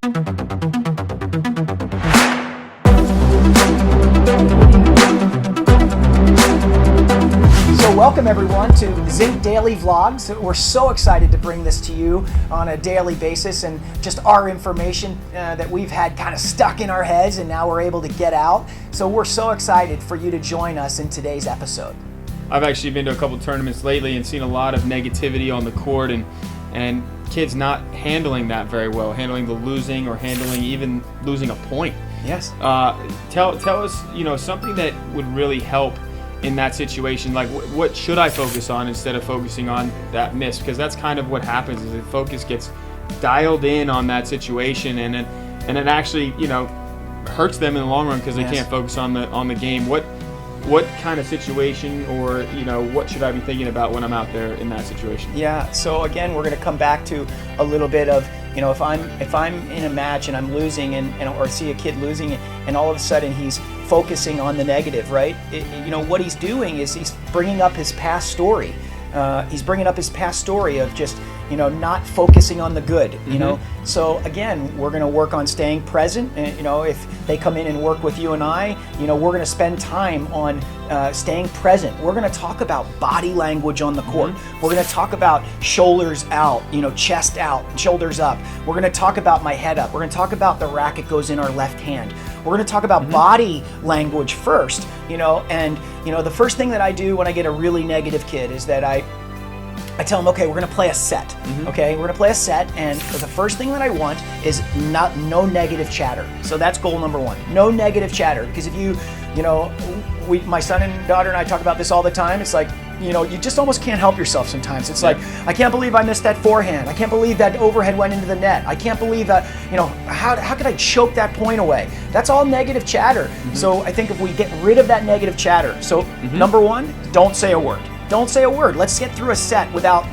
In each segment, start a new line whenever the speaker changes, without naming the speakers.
So welcome everyone to Zink Daily Vlogs. We're so excited to bring this to you on a daily basis, and just our information that we've had kind of stuck in our heads and now we're able to get out. So we're so excited for you to join us in today's episode.
I've actually been to a couple tournaments lately and seen a lot of negativity on the court, and kids not handling that very well, handling the losing or handling even losing a point.
Yes.
Tell us, something that would really help in that situation. Like, what should I focus on instead of focusing on that miss? Because that's kind of what happens, is the focus gets dialed in on that situation, and it actually, hurts them in the long run because they can't focus on the game. What kind of situation, or what should I be thinking about when I'm out there in that situation?
Yeah. So again, we're going to come back to a little bit of, if I'm in a match and I'm losing or see a kid losing, and all of a sudden he's focusing on the negative, right? What he's doing is he's bringing up his past story. He's bringing up his past story of just not focusing on the good. So again, we're going to work on staying present. And if they come in and work with you and I, we're going to spend time on staying present. We're going to talk about body language on the court. We're going to talk about shoulders out, chest out, shoulders up. We're going to talk about my head up. We're going to talk about the racket goes in our left hand. We're going to talk about body language first, and the first thing that I do when I get a really negative kid is that I tell them, okay, we're going to play a set. Okay, we're going to play a set, and the first thing that I want is no negative chatter. So that's goal number one. No negative chatter, because if my son and daughter and I talk about this all the time. It's like, you just almost can't help yourself sometimes. It's like, I can't believe I missed that forehand. I can't believe that overhead went into the net. I can't believe that, how could I choke that point away? That's all negative chatter. So I think if we get rid of that negative chatter, so number one, don't say a word. Don't say a word. Let's get through a set without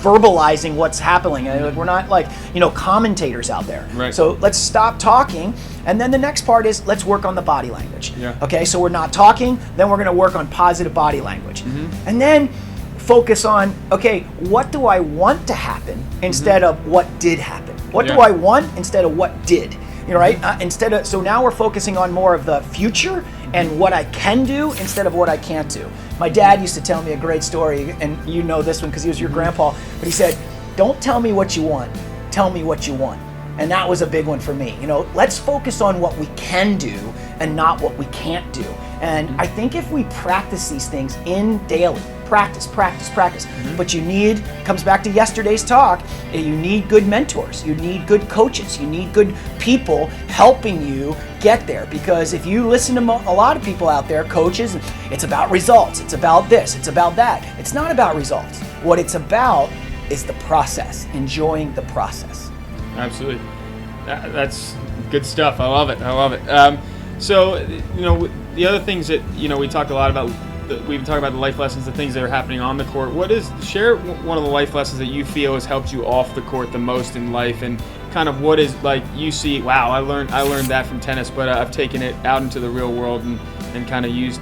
verbalizing what's happening. We're not like, commentators out there.
Right.
So let's stop talking. And then the next part is, let's work on the body language.
Yeah.
Okay, so we're not talking, then we're going to work on positive body language. And then focus on, okay, what do I want to happen instead of what did happen? What do I want instead of what did? Right? So now we're focusing on more of the future and what I can do instead of what I can't do. My dad used to tell me a great story, and you know this one because he was your grandpa, but he said, don't tell me what you want, tell me what you want. And that was a big one for me. Let's focus on what we can do and not what we can't do. And I think if we practice these things in daily, practice. But comes back to yesterday's talk, you need good mentors, you need good coaches, you need good people helping you get there. Because if you listen to a lot of people out there, coaches, it's about results, it's about this, it's about that. It's not about results. What it's about is the process, enjoying the process.
Absolutely. That's good stuff. I love it. So, the other things that, we talked a lot about, we've talked about the life lessons, the things that are happening on the court. Share one of the life lessons that you feel has helped you off the court the most in life, and kind of what is, like, you see, wow, I learned that from tennis, but I've taken it out into the real world and kind of used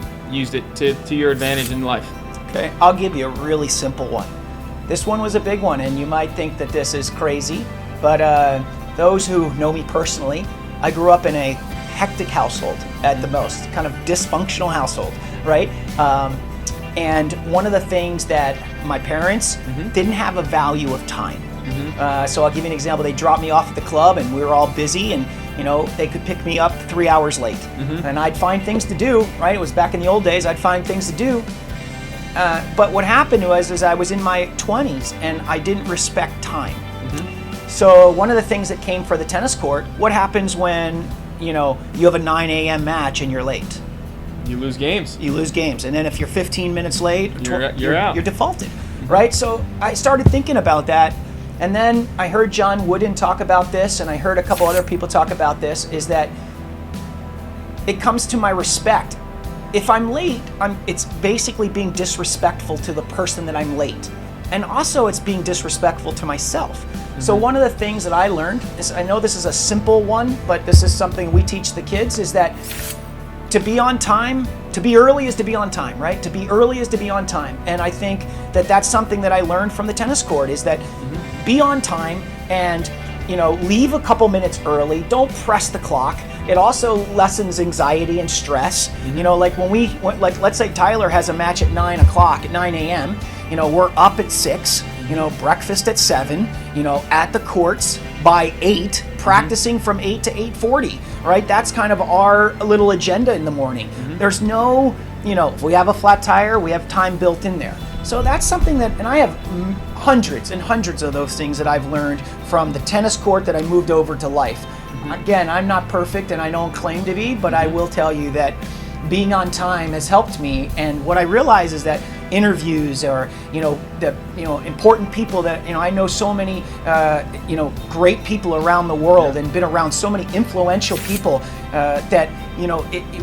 it to your advantage in life.
Okay, I'll give you a really simple one. This one was a big one, and you might think that this is crazy, but those who know me personally, I grew up in a hectic household at the most, kind of dysfunctional household, right? And one of the things that my parents didn't have a value of time. So I'll give you an example. They dropped me off at the club and we were all busy, and they could pick me up 3 hours late. And I'd find things to do, right? It was back in the old days, I'd find things to do. But what happened was I was in my 20s and I didn't respect time. So one of the things that came for the tennis court, what happens when you have a 9 a.m. match and you're late?
You lose games.
And then if you're 15 minutes late,
you're out.
You're defaulted, right? So I started thinking about that, and then I heard John Wooden talk about this, and I heard a couple other people talk about this, is that it comes to my respect. If I'm late, it's basically being disrespectful to the person that I'm late. And also it's being disrespectful to myself. So one of the things that I learned is, I know this is a simple one, but this is something we teach the kids, is that to be on time, to be early is to be on time, right? To be early is to be on time. And I think that that's something that I learned from the tennis court, is that be on time and leave a couple minutes early. Don't press the clock. It also lessens anxiety and stress. Like let's say Tyler has a match at 9 o'clock, at 9 a.m. We're up at 6. Breakfast at 7. At the courts by 8, practicing from 8 to 8:40. Right? That's kind of our little agenda in the morning. There's no, if we have a flat tire, we have time built in there. So that's something that, and I have hundreds and hundreds of those things that I've learned from the tennis court that I moved over to life. Again, I'm not perfect and I don't claim to be, but I will tell you that being on time has helped me. And what I realize is that interviews or important people that I know so many great people around the world and been around so many influential people that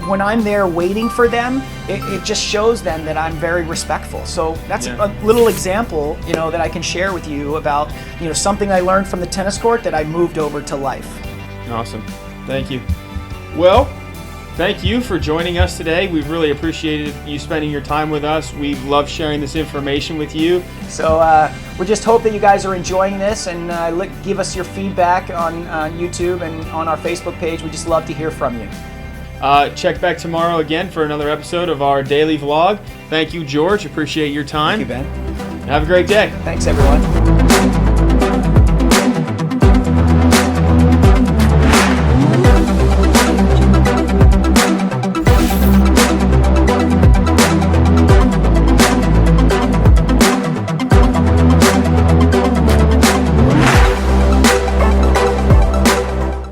when I'm there waiting for them, it just shows them that I'm very respectful. So that's a little example that I can share with you about something I learned from the tennis court that I moved over to life.
Awesome. Thank you. Well, thank you for joining us today. We've really appreciated you spending your time with us. We love sharing this information with you.
So we just hope that you guys are enjoying this, and give us your feedback on YouTube and on our Facebook page. We just love to hear from you.
Check back tomorrow again for another episode of our daily vlog. Thank you, George. Appreciate your time.
Thank you, Ben.
Have a great day.
Thanks, everyone.